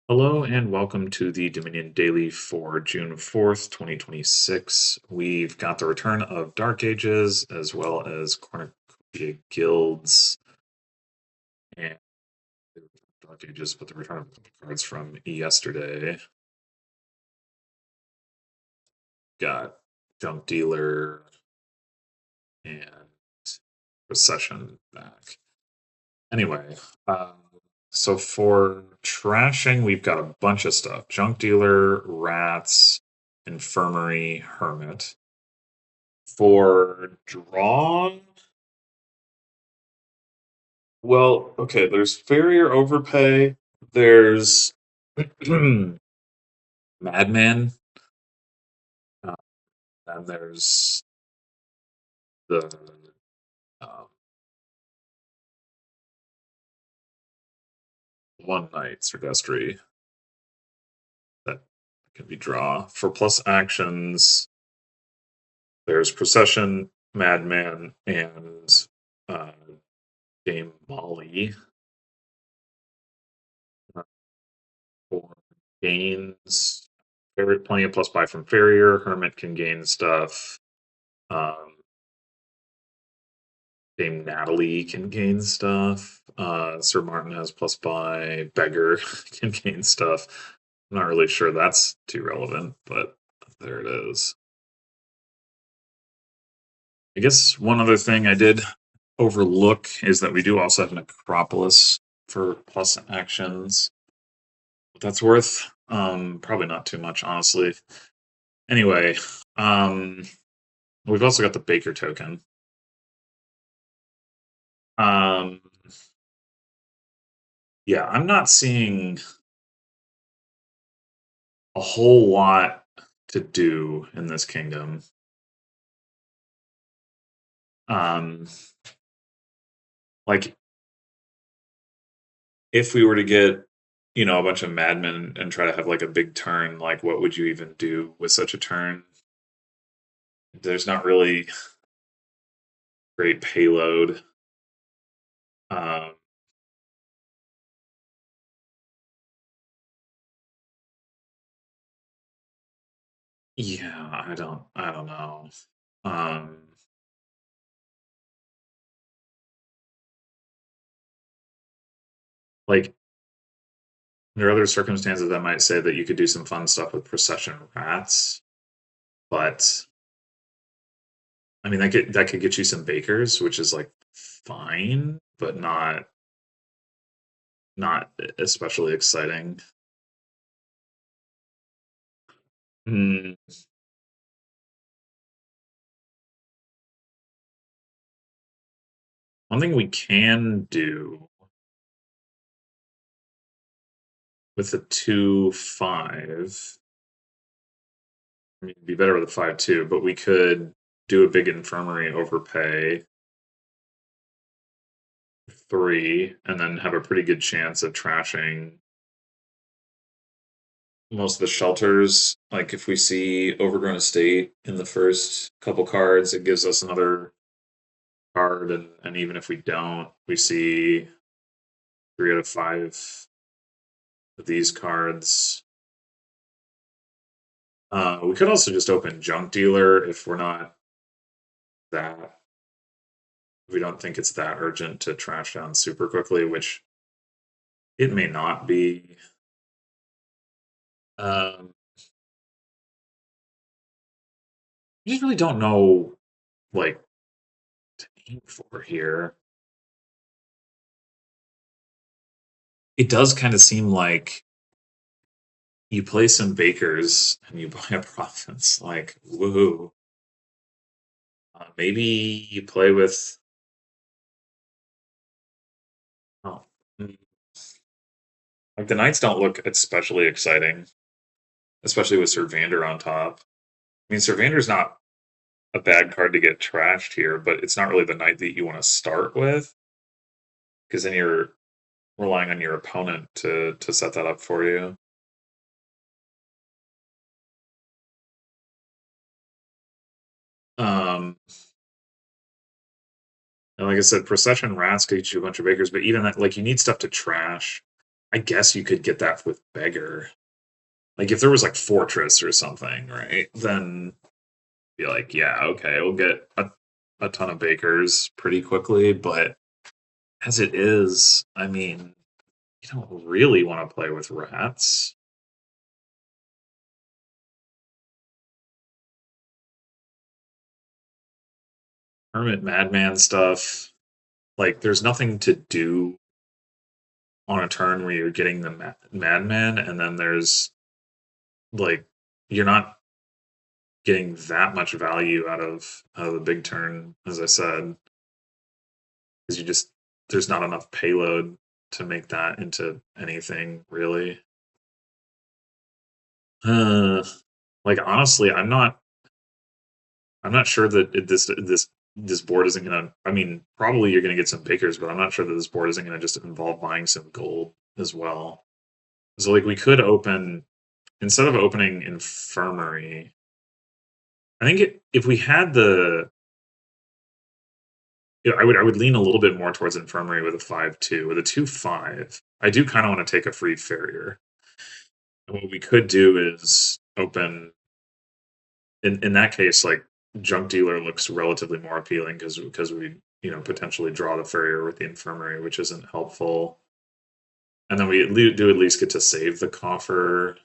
Hello and welcome to the Dominion Daily for June 4th, 2026. We've got the return of Dark Ages as well as Cornucopia Guilds and Dark Ages, but the return of cards from yesterday. Got Junk Dealer and Recession back. Anyway, so for trashing, we've got a bunch of stuff. Junk Dealer, Rats, Infirmary, Hermit. For draw, well, okay, there's Farrier Overpay, there's Madman, uh, and there's the um, One Night Surdestry that can be draw. For plus actions, there's Procession, Madman, and uh, Dame Molly. Uh, For gains, plenty of plus buy from Farrier. Hermit can gain stuff. Um, Dame Natalie can gain stuff. Sir Martin has plus buy. Beggar can gain stuff. I'm not really sure that's too relevant, but there it is. I guess one other thing I did overlook is that we do also have an Acropolis for plus actions. What that's worth, probably not too much, honestly. Anyway, we've also got the Baker token. Um, yeah, I'm not seeing a whole lot to do in this kingdom. Um, like if we were to get, a bunch of madmen and try to have like a big turn, like what would you even do with such a turn? There's not really great payload. Um, yeah, I don't know. Um, like there are other circumstances that might say that you could do some fun stuff with procession rats, but I mean that could get you some bakers, which is like fine, but not especially exciting. Hmm. One thing we can do with the 2/5, I mean, it'd be better with a 5/2, but we could do a big infirmary overpay 3 and then have a pretty good chance of trashing most of the shelters. Like if we see overgrown estate in the first couple cards, it gives us another card, and even if we don't, we see 3 out of 5 of these cards. We could also just open junk dealer if we're not that we don't think it's that urgent to trash down super quickly, which it may not be. Um, I just really don't know, like, to aim for here. It does kind of seem like you play some bakers and you buy a province. Like, woohoo. Maybe you play with. Oh, mm, like the knights don't look especially exciting, especially with Sir Vander on top. I mean, Sir Vander's not a bad card to get trashed here, but it's not really the knight that you want to start with because then you're relying on your opponent to set that up for you. Um, and like I said, procession rats could get you a bunch of bakers, but even that, like, you need stuff to trash. I guess you could get that with beggar. Like if there was like fortress or something, right? Then be like, yeah, okay, we'll get a ton of bakers pretty quickly. But as it is, I mean, you don't really want to play with rats. Hermit Madman stuff. Like, there's nothing to do on a turn where you're getting the Madman, and then there's like you're not getting that much value out of the big turn, as I said, because you just there's not enough payload to make that into anything really. Uh, like honestly, I'm not sure that this board isn't gonna. I mean, probably you're gonna get some bakers, but I'm not sure that this board isn't gonna just involve buying some gold as well. So like we could open instead of opening infirmary. I think if we had the, I would lean a little bit more towards infirmary with a 5-2 with a 2-5. I do kind of want to take a free farrier. And what we could do is open in that case like junk dealer looks relatively more appealing because we potentially draw the farrier with the infirmary, which isn't helpful. And then we do at least get to save the coffer.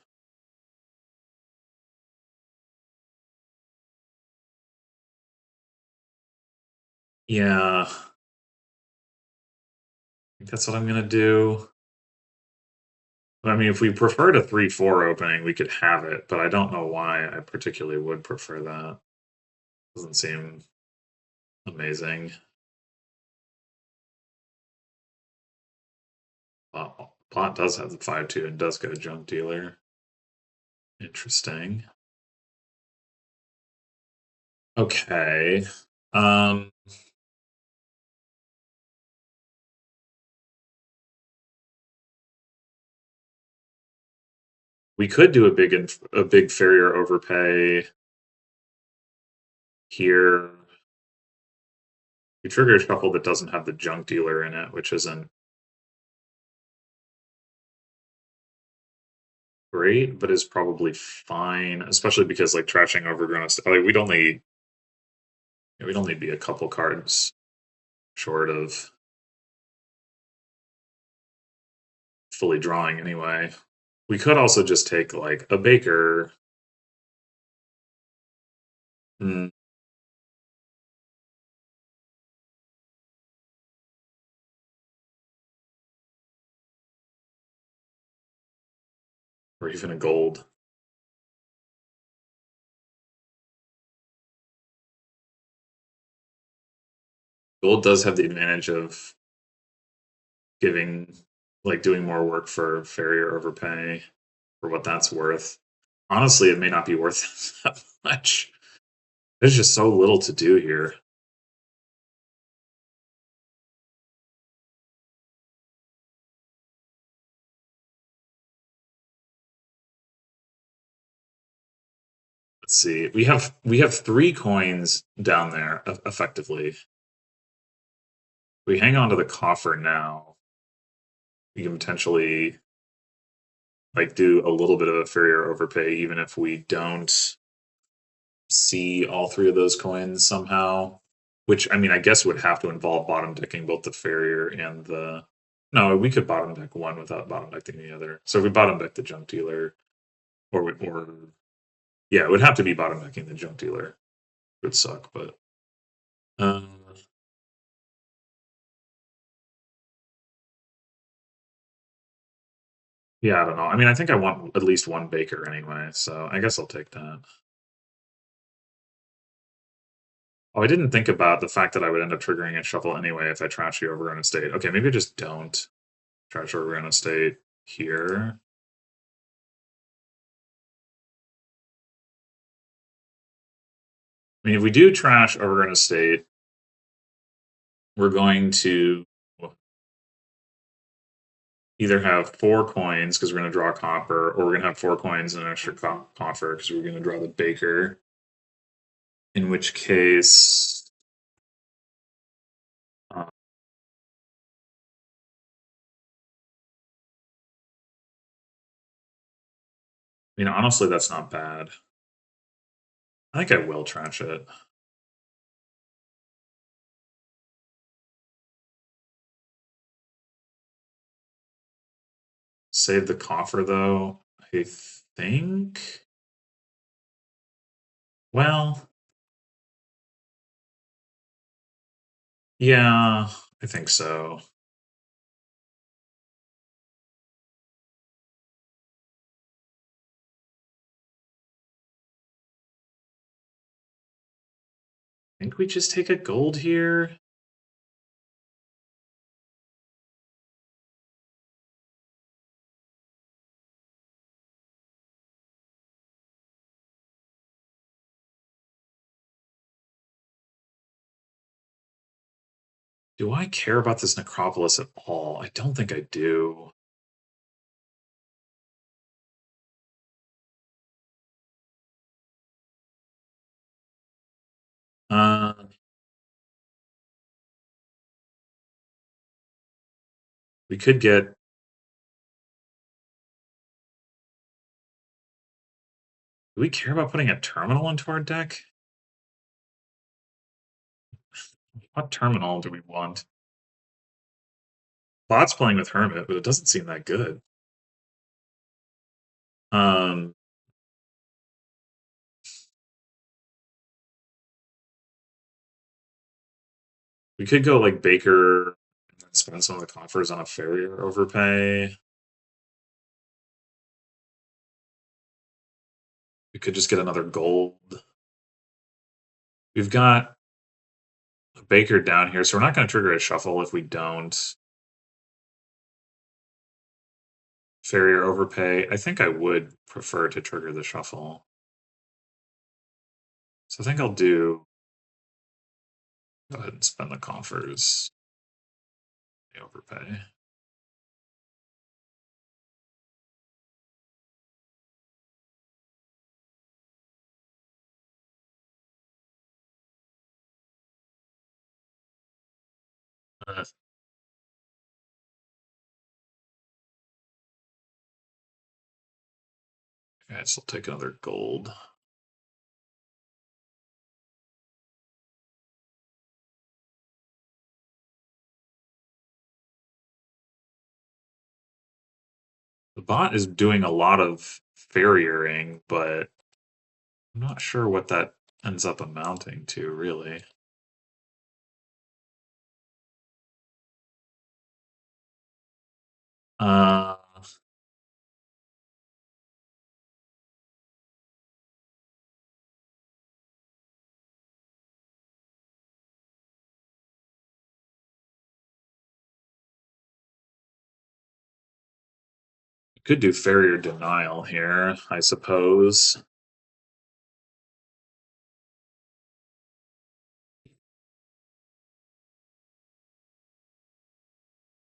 Yeah, I think that's what I'm gonna do. I mean, if we preferred a 3-4 opening, we could have it, but I don't know why I particularly would prefer that. Doesn't seem amazing. Plot does have the 5-2 and does go to junk dealer. Interesting. Okay. Um, we could do a big farrier overpay here. We trigger a shuffle that doesn't have the junk dealer in it, which isn't great, but is probably fine, especially because like trashing overgrown like we'd only be a couple cards short of fully drawing anyway. We could also just take like a baker. Mm, or even a gold. Gold does have the advantage of giving like doing more work for farrier overpay for what that's worth. Honestly, it may not be worth that much. There's just so little to do here. Let's see. We have 3 coins down there effectively. We hang on to the coffer now. We can potentially like do a little bit of a farrier overpay even if we don't see all 3 of those coins somehow. Which I mean, I guess would have to involve bottom decking both the farrier and the. No, we could bottom deck one without bottom decking the other. So if we bottom deck the junk dealer, or yeah, it would have to be bottom decking the junk dealer. It would suck, but um, yeah, I don't know. I mean, I think I want at least one baker anyway, so I guess I'll take that. Oh, I didn't think about the fact that I would end up triggering a shuffle anyway if I trash the overrun estate. Okay, maybe I just don't trash overrun estate here. I mean, if we do trash overrun estate, we're going to either have 4 coins because we're going to draw copper, or we're going to have 4 coins and an extra coffer because we're going to draw the baker. In which case, uh, mean, honestly, that's not bad. I think I will trash it. Save the coffer, though. I think. Well, yeah, I think so. I think we just take a gold here. Do I care about this necropolis at all? I don't think I do. Uh, we could get. Do we care about putting a terminal into our deck? What terminal do we want? Bot's playing with Hermit, but it doesn't seem that good. Um, we could go like Baker and then spend some of the coffers on a farrier overpay. We could just get another gold. We've got a Baker down here, so we're not going to trigger a shuffle if we don't. Farrier overpay. I think I would prefer to trigger the shuffle. So I think I'll do. Go ahead and spend the coffers. The overpay. Uh, okay, so I'll take another gold. The bot is doing a lot of farriering, but I'm not sure what that ends up amounting to, really. Uh, could do farrier denial here, I suppose.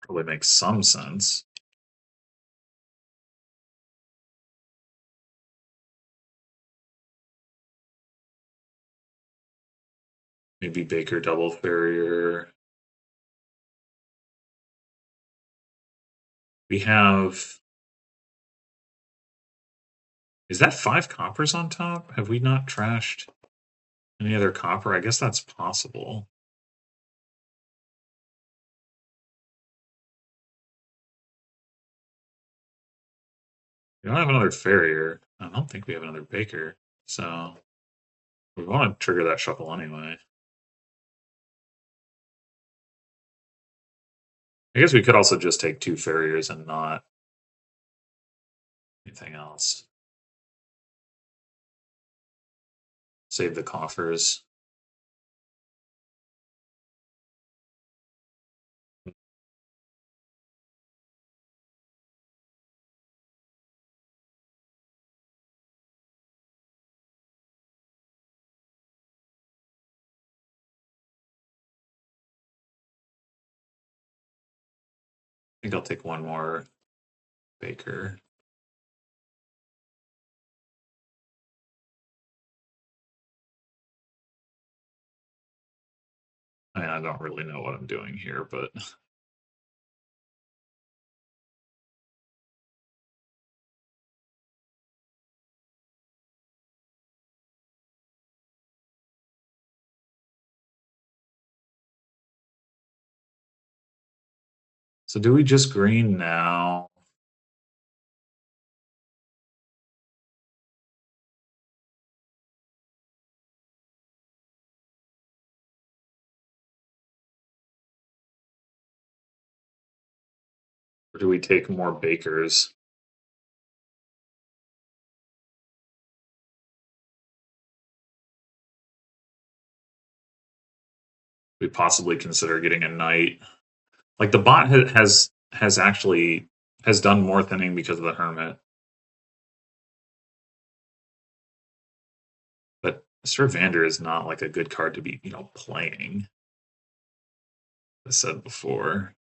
Probably makes some sense. Maybe Baker double farrier. We have. Is that 5 coppers on top? Have we not trashed any other copper? I guess that's possible. We don't have another farrier. I don't think we have another Baker. So we want to trigger that shuffle anyway. I guess we could also just take 2 farriers and not anything else. Save the coffers. I think I'll take one more Baker. I mean, I don't really know what I'm doing here, but So do we just green now? Or do we take more bakers? We possibly consider getting a knight. Like the bot has actually has done more thinning because of the hermit. But Sir Vander is not like a good card to be, playing. As I said before.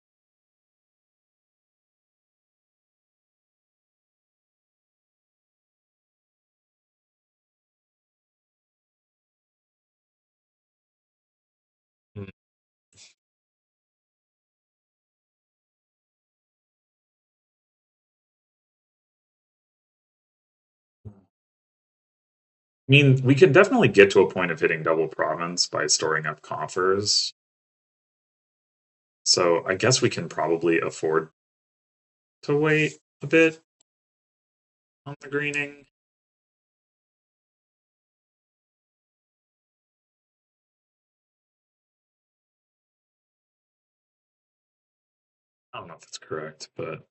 Hmm. I mean, we can definitely get to a point of hitting double province by storing up coffers. So I guess we can probably afford to wait a bit on the greening. I don't know if that's correct, but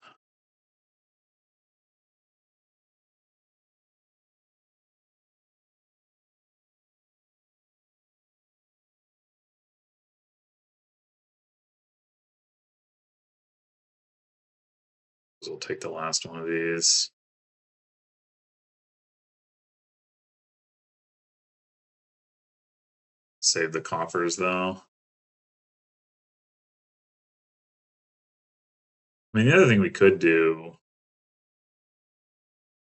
we'll take the last one of these. Save the coffers though. I mean, the other thing we could do.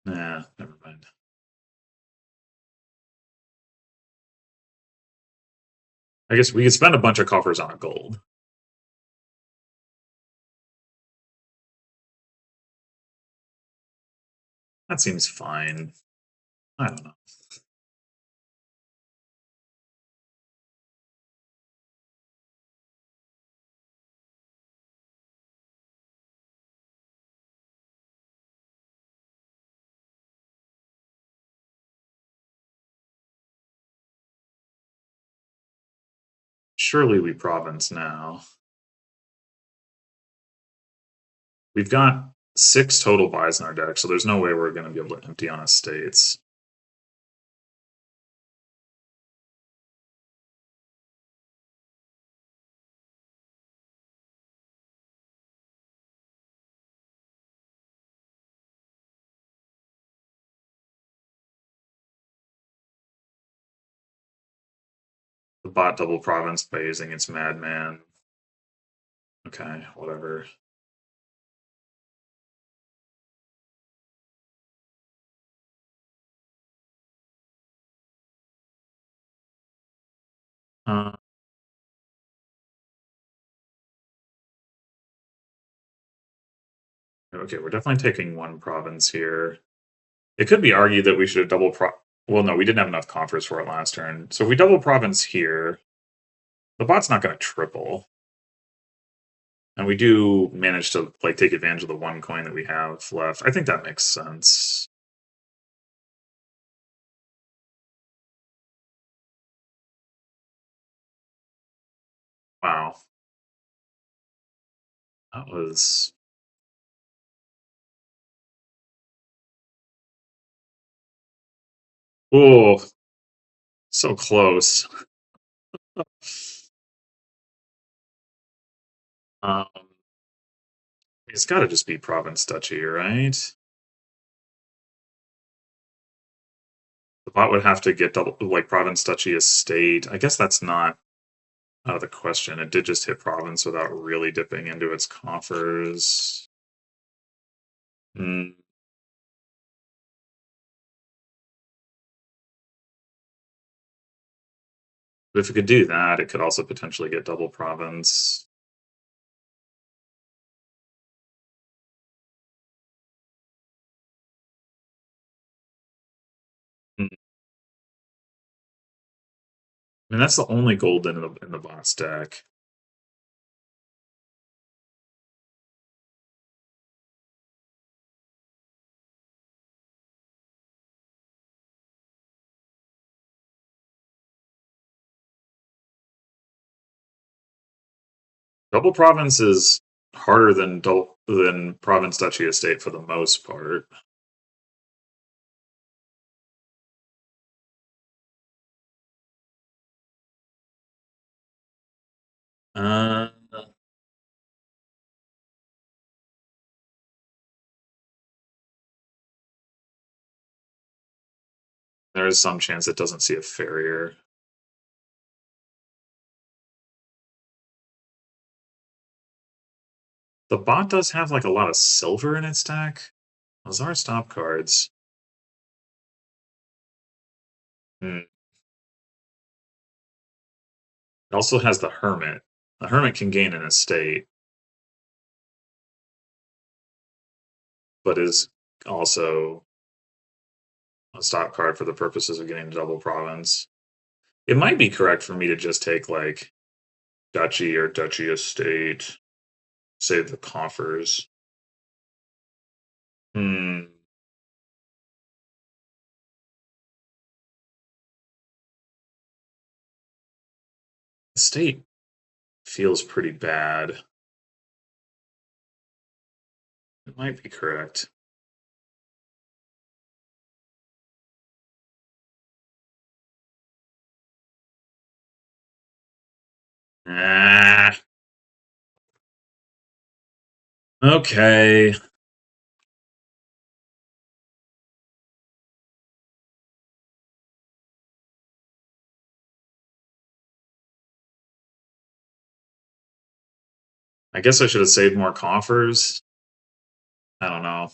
Nah, never mind. I guess we could spend a bunch of coffers on a gold. That seems fine. I don't know. Surely we province now. We've got 6 total buys in our deck, so there's no way we're going to be able to empty on estates. The bot double province by using its madman. Okay, whatever. Uh, okay, we're definitely taking one province here. It could be argued that we should have double well, no, we didn't have enough coffers for it last turn. So if we double province here, the bot's not going to triple. And we do manage to take advantage of the one coin that we have left. I think that makes sense. Wow. That was oh, so close. Um, it's got to just be province duchy, right? The bot would have to get double province duchy estate. I guess that's not out of the question. It did just hit province without really dipping into its coffers. Mm. But if it could do that, it could also potentially get double province. Mm. I mean, that's the only gold in the bot's deck. Double province is harder than province duchy estate for the most part. Uh, there is some chance it doesn't see a farrier. The bot does have like a lot of silver in its deck. Those are stop cards. Hmm. It also has the hermit. The hermit can gain an estate, but is also a stop card for the purposes of getting double province. It might be correct for me to just take like duchy or duchy estate, save the coffers. Hmm. Estate feels pretty bad. It might be correct. Ah, okay. I guess I should have saved more coffers. I don't know.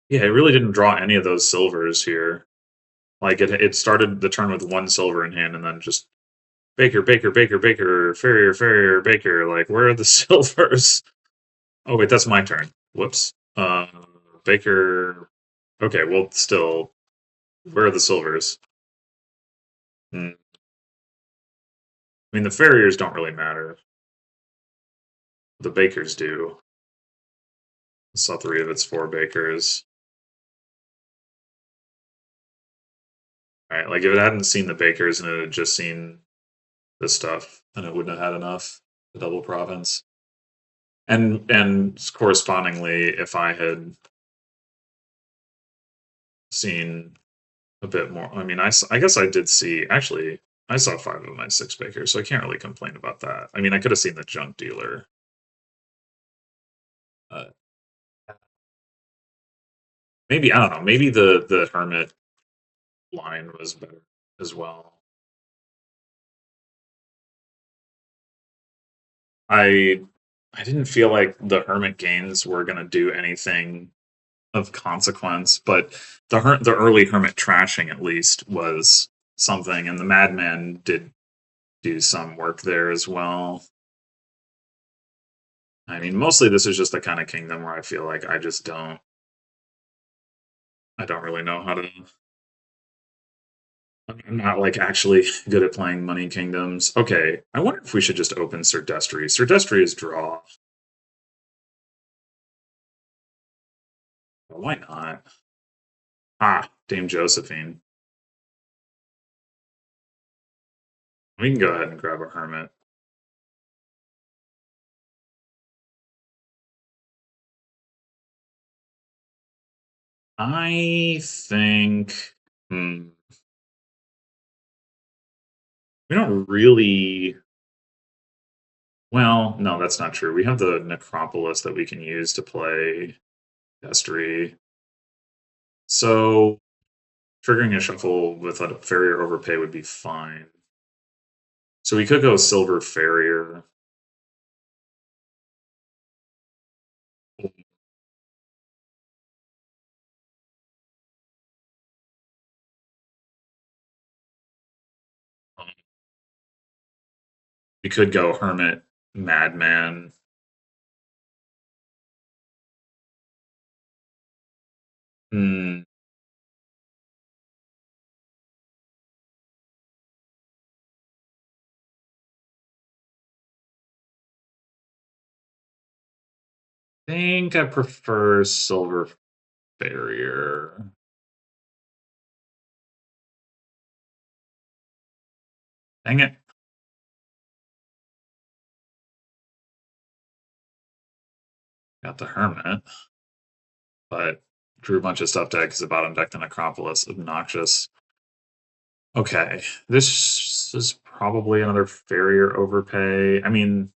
Yeah, it really didn't draw any of those silvers here. Like it started the turn with one silver in hand and then just Baker, Baker, Baker, Baker, Farrier, Farrier, Baker. Like, where are the silvers? Oh wait, that's my turn. Whoops. Baker. Okay, well, still, where are the silvers? Hmm. I mean, the farriers don't really matter. The bakers do. I saw three of its four bakers. Right, like if it hadn't seen the bakers and it had just seen this stuff, then it wouldn't have had enough the double province. And correspondingly, if I had seen a bit more, I mean, I guess I did see actually. I saw five of my six bakers, so I can't really complain about that. I mean, I could have seen the junk dealer. Uh, maybe I don't know. Maybe the hermit line was better as well. I I didn't feel like the hermit gains were going to do anything of consequence, but the early hermit trashing at least was something, and the madman did do some work there as well. I mean, mostly this is just the kind of kingdom where I feel like I don't really know how to. I'm not like actually good at playing money kingdoms. Okay, I wonder if we should just open Sir Destry. Sir Destry is draw. Well, why not? Ah, Dame Josephine. We can go ahead and grab a hermit. I think. Hmm, we don't really. Well, no, that's not true. We have the Necropolis that we can use to play Destry. So triggering a shuffle with a Farrier Overpay would be fine. So we could go Silver Farrier we could go Hermit, Madman. Hmm. think I prefer Silver Farrier. Dang it. Got the Hermit, but drew a bunch of stuff deck because the bottom deck the Necropolis. Obnoxious. Okay, this is probably another Farrier overpay. I mean,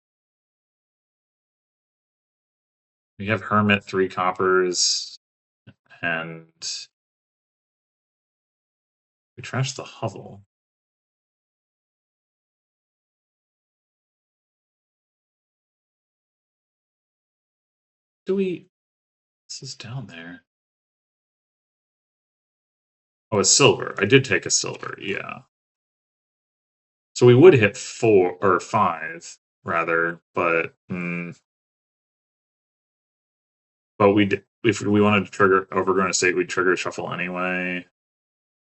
we have Hermit, 3 coppers, and we trashed the Hovel. Do we? This is down there. Oh, a silver. I did take a silver. Yeah. So we would hit 4 or 5 rather, but if we wanted to trigger Overgrown Estate, we'd trigger Shuffle anyway.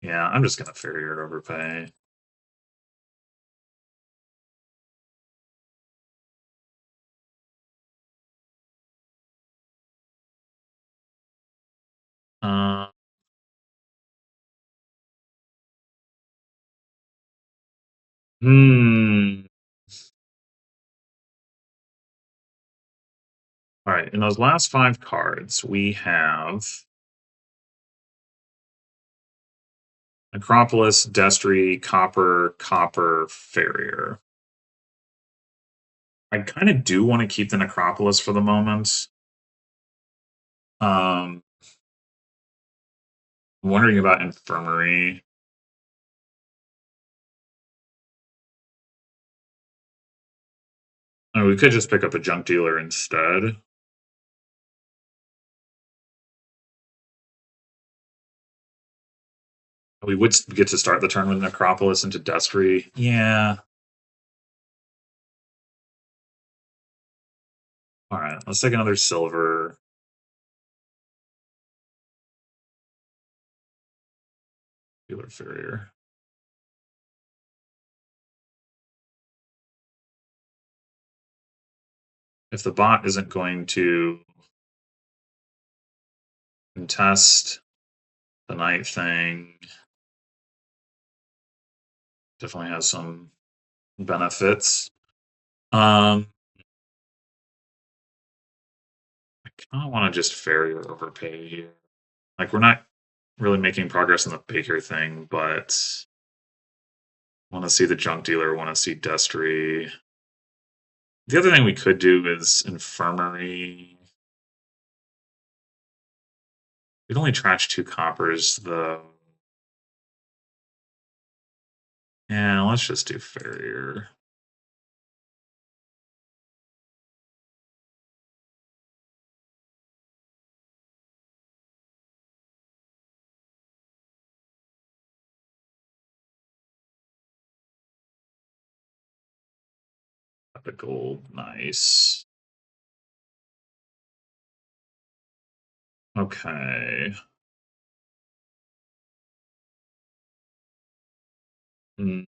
Yeah, I'm just gonna Farrier overpay. Uh, hmm. All right, in those last 5 cards, we have Acropolis, Destry, Copper, Copper, Farrier. I kind of do want to keep the Necropolis for the moment. I'm wondering about Infirmary. Oh, we could just pick up a Junk Dealer instead. We would get to start the turn with Necropolis into Destry. Yeah. All right, let's take another silver. Dealer Farrier. If the bot isn't going to contest the night thing, definitely has some benefits. I kind of want to just Farrier overpay here. Like, we're not really making progress on the Baker thing, but want to see the Junk Dealer, want to see Destry. The other thing we could do is Infirmary. We'd only trash 2 coppers, though. Yeah, let's just do Farrier. The gold, nice. Okay. Hmm.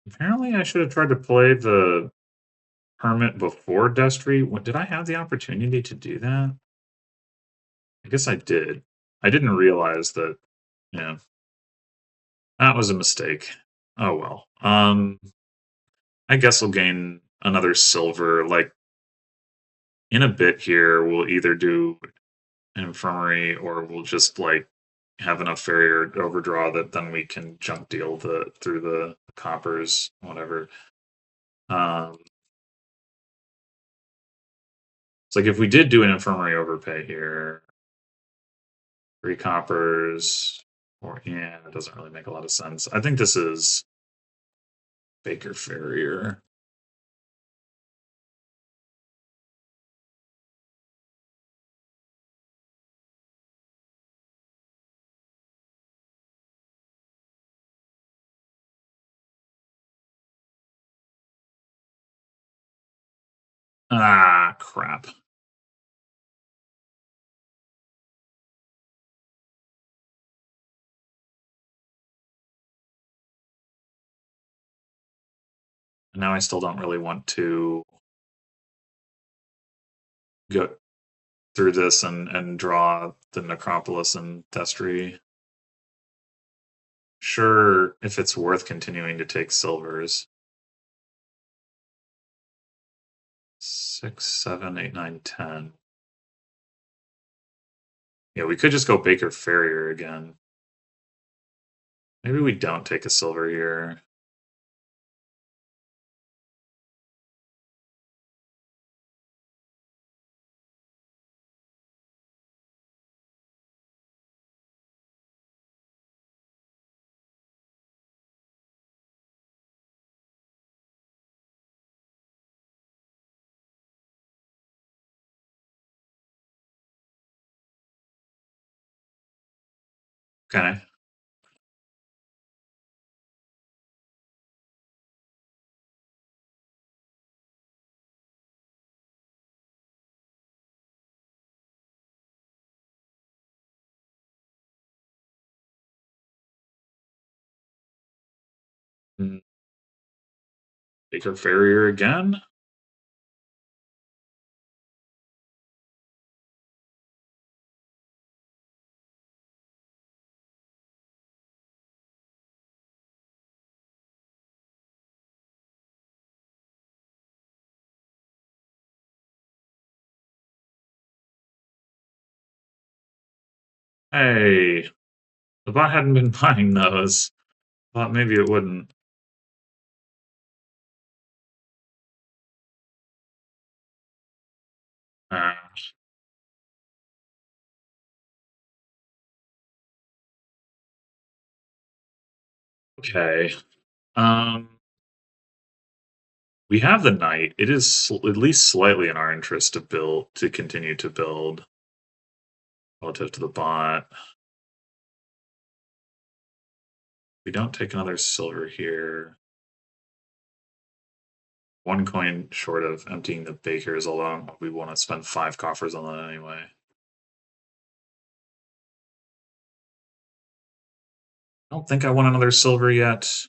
Apparently, I should have tried to play the Hermit before Destry. Did I have the opportunity to do that? I guess I did. I didn't realize that. Yeah, that was a mistake. Oh well. I guess we'll gain another silver. Like in a bit here, we'll either do an Infirmary or we'll just like have enough Farrier overdraw that then we can junk deal through the coppers, whatever. Um, it's like if we did do an Infirmary overpay here, 3 coppers, or yeah, that doesn't really make a lot of sense. I think this is Baker Farrier. Ah, crap. And now I still don't really want to go through this and draw the Necropolis and Thestry. Sure, if it's worth continuing to take silvers. 6, 7, 8, 9, 10. Yeah, we could just go Baker Farrier again. Maybe we don't take a silver here. Okay. Mm, Baker Farrier again? Hey, the bot hadn't been buying those. Thought maybe it wouldn't. Uh, okay. Um, we have the knight. It is at least slightly in our interest to continue to build relative to the bot. We don't take another silver here. 1 coin short of emptying the bakers, although we want to spend 5 coffers on that anyway. I don't think I want another silver yet.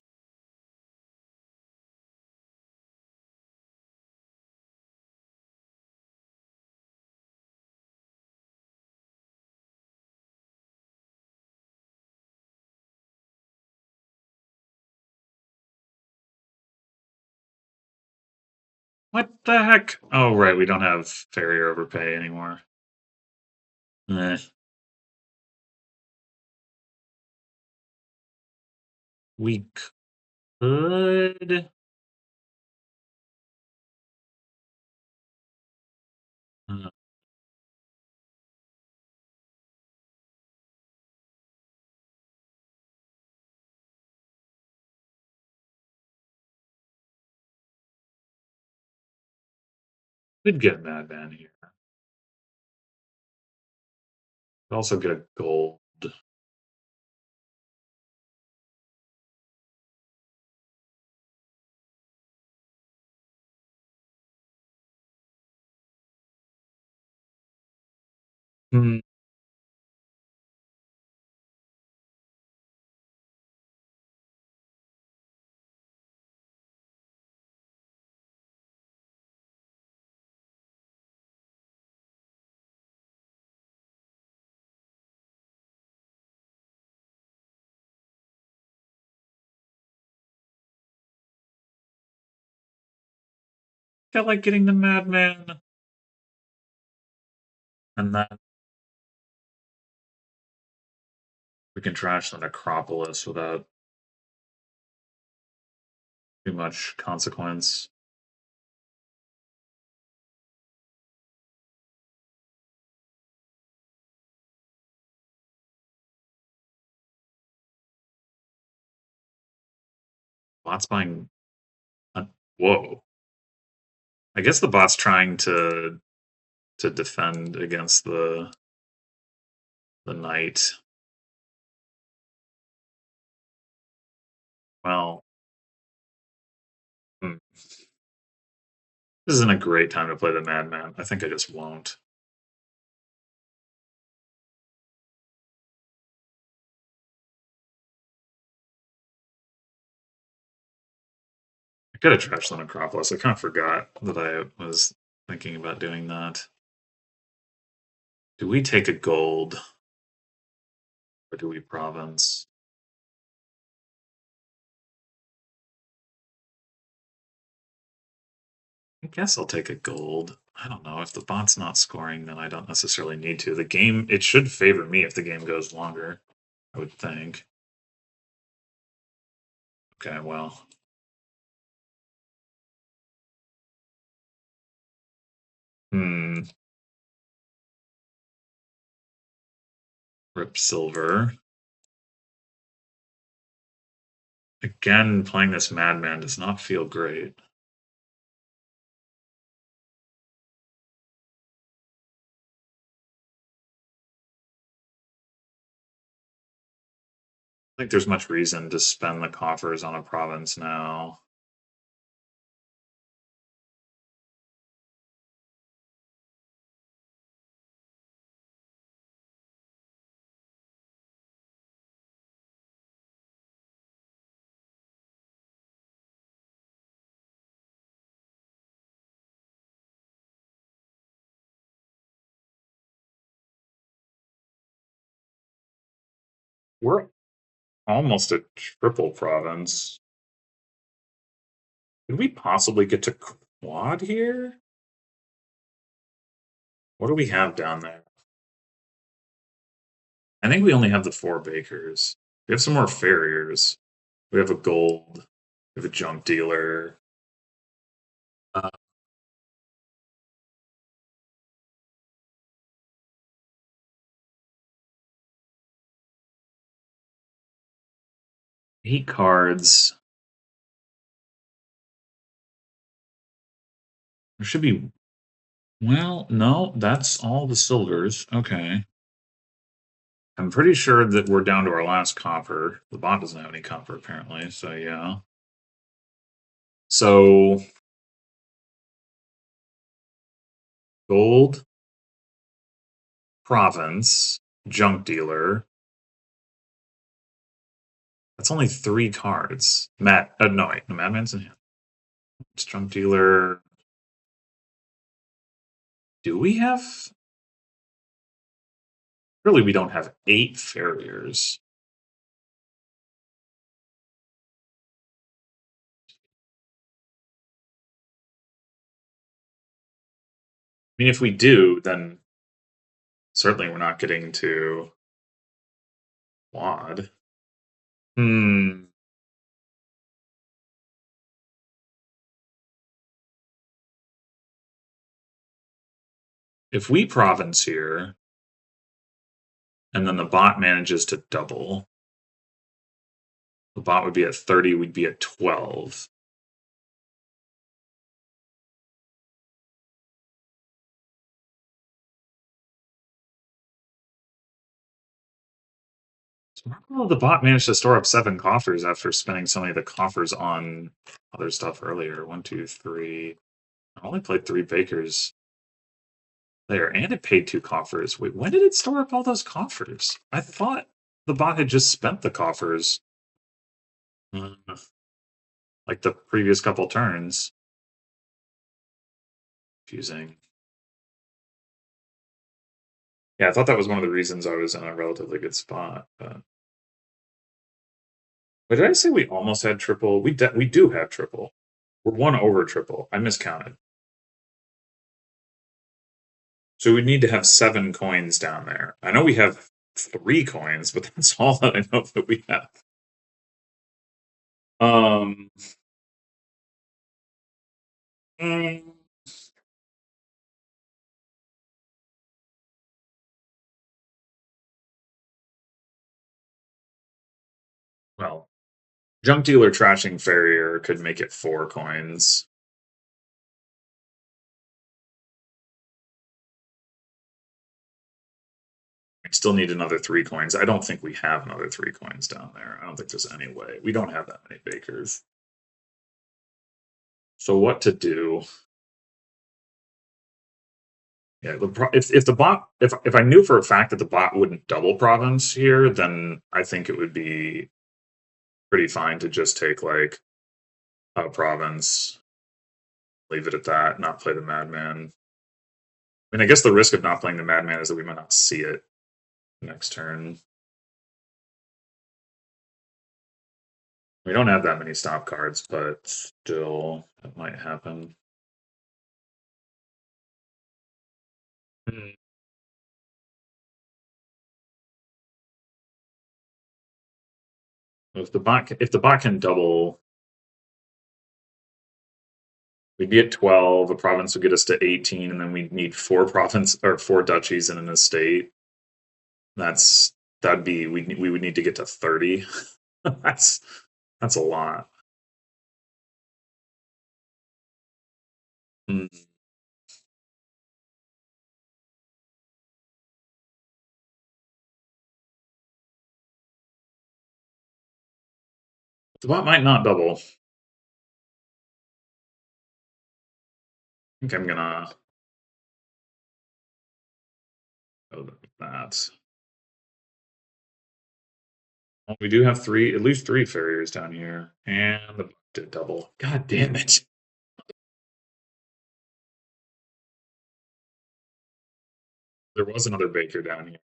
What the heck? Oh, right, we don't have farrier overpay anymore. Eh. We could. Uh, could get Madman here. Could also get a gold. Hmm. I like getting the Madman. And then we can trash the Necropolis without too much consequence. Bot's buying. Whoa. I guess the bot's trying to defend against the knight. Well, hmm. This isn't a great time to play the Madman. I think I just won't. Gotta trash the Necropolis. I kind of forgot that I was thinking about doing that. Do we take a gold? Or do we province? I guess I'll take a gold. I don't know. If the bot's not scoring, then I don't necessarily need to. The game, it should favor me if the game goes longer, I would think. Okay, well. Rip silver. Again, playing this Madman does not feel great. I think there's much reason to spend the coffers on a province now. We're almost a triple province. Could we possibly get to quad here? What do we have down there? I think we only have the 4 bakers. We have some more farriers. We have a gold. We have a junk dealer. Uh, Eight cards. There should be. Well, no, that's all the silvers. Okay. I'm pretty sure that we're down to our last copper. The bot doesn't have any copper, apparently, so yeah. So, gold, province, junk dealer. That's only 3 cards. No, wait, the Madman's in hand. It's junk dealer. Do we have? Really, we don't have 8 farriers. I mean, if we do, then certainly we're not getting to quad. If we province here, and then the bot manages to double, the bot would be at 30, we'd be at 12. Well, the bot managed to store up 7 coffers after spending so many of the coffers on other stuff earlier. 1, 2, 3. I only played 3 bakers there, and it paid 2 coffers. Wait, when did it store up all those coffers? I thought the bot had just spent the coffers. Like the previous couple turns. Confusing. Yeah, I thought that was one of the reasons I was in a relatively good spot. But did I say we almost had triple? We do have triple. We're 1 over triple. I miscounted. So we need to have 7 coins down there. I know we have 3 coins, but that's all that I know that we have. Mm, well, junk dealer trashing farrier could make it 4 coins. We still need another 3 coins. I don't think we have another 3 coins down there. I don't think there's any way. We don't have that many bakers. So what to do? Yeah, if the bot if I knew for a fact that the bot wouldn't double province here, then I think it would be pretty fine to just take like province. Leave it at that. Not play the Madman. I mean, I guess the risk of not playing the Madman is that we might not see it next turn. We don't have that many stop cards, but still, it might happen. If the bot can double, we'd be at 12. A province would get us to 18, and then we'd need 4 duchies in an estate. That'd be we would need to get to 30. that's a lot. Mm. The bot might not double. I think I'm gonna go with that. Well, we do have at least 3 farriers down here, and the bot did double. God damn it! There was another baker down here.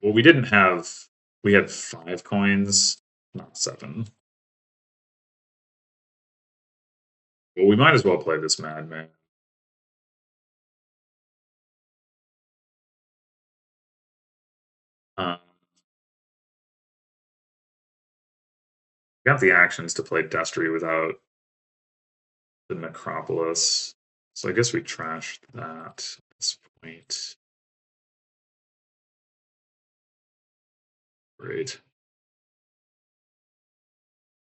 Well, we didn't have. We had 5 coins, not 7. Well, we might as well play this Madman. Got the actions to play Destry without the Necropolis, so I guess we trashed that at this point. Great.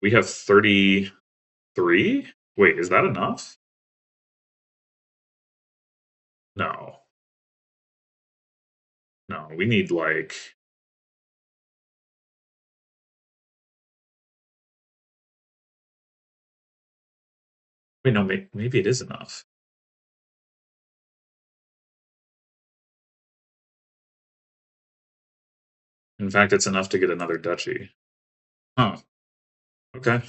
We have 33? Wait, is that enough? No. No, we need like. Wait, no, maybe it is enough. In fact, it's enough to get another duchy. Huh. Okay.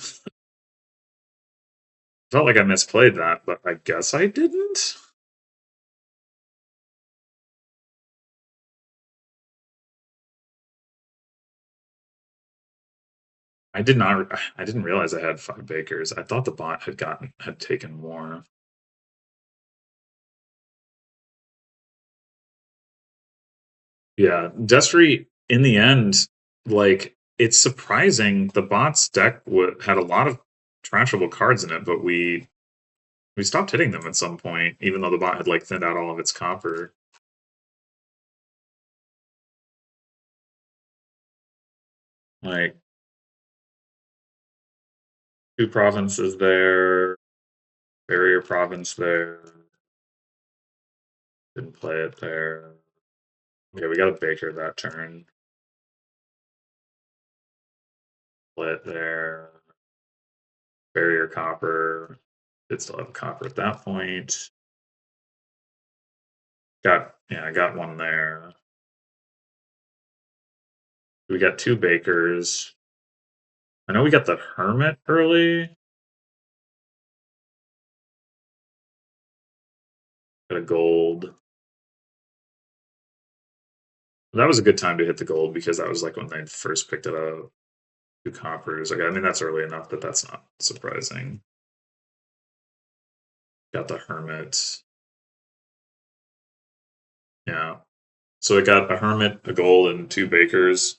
Felt like I misplayed that, but I guess I didn't. I did not. I didn't realize I had 5 bakers. I thought the bot had taken more. Yeah, Destry in the end, like it's surprising. The bot's deck had a lot of trashable cards in it, but we stopped hitting them at some point, even though the bot had like thinned out all of its copper. Like 2 provinces there, barrier province there. Didn't play it there. Okay, we got a baker that turn. Play it there. Barrier copper. Did still have copper at that point. I got one there. We got 2 bakers. I know we got the hermit early. Got a gold. That was a good time to hit the gold because that was like when they first picked it up. 2 coppers. Okay, I mean that's early enough that that's not surprising. Got the hermit. Yeah. So it got a hermit, a gold, and 2 bakers.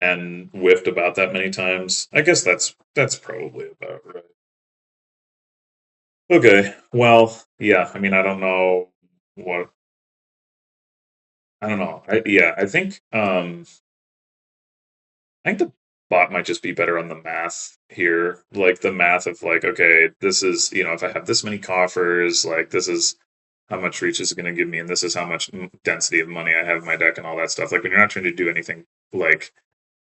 And whiffed about that many times. I guess that's probably about right. Okay. Well, yeah, I mean I don't know what I don't know. I think the bot might just be better on the math here. Like the math of like, okay, this is, if I have this many coffers, like this is how much reach is going to give me, and this is how much density of money I have in my deck and all that stuff. Like when you're not trying to do anything like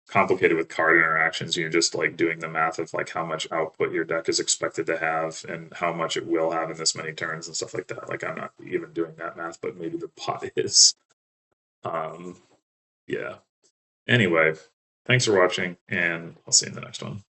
complicated with card interactions, you're just like doing the math of like how much output your deck is expected to have and how much it will have in this many turns and stuff like that. Like I'm not even doing that math, but maybe the bot is. Yeah. Anyway, thanks for watching, and I'll see you in the next one.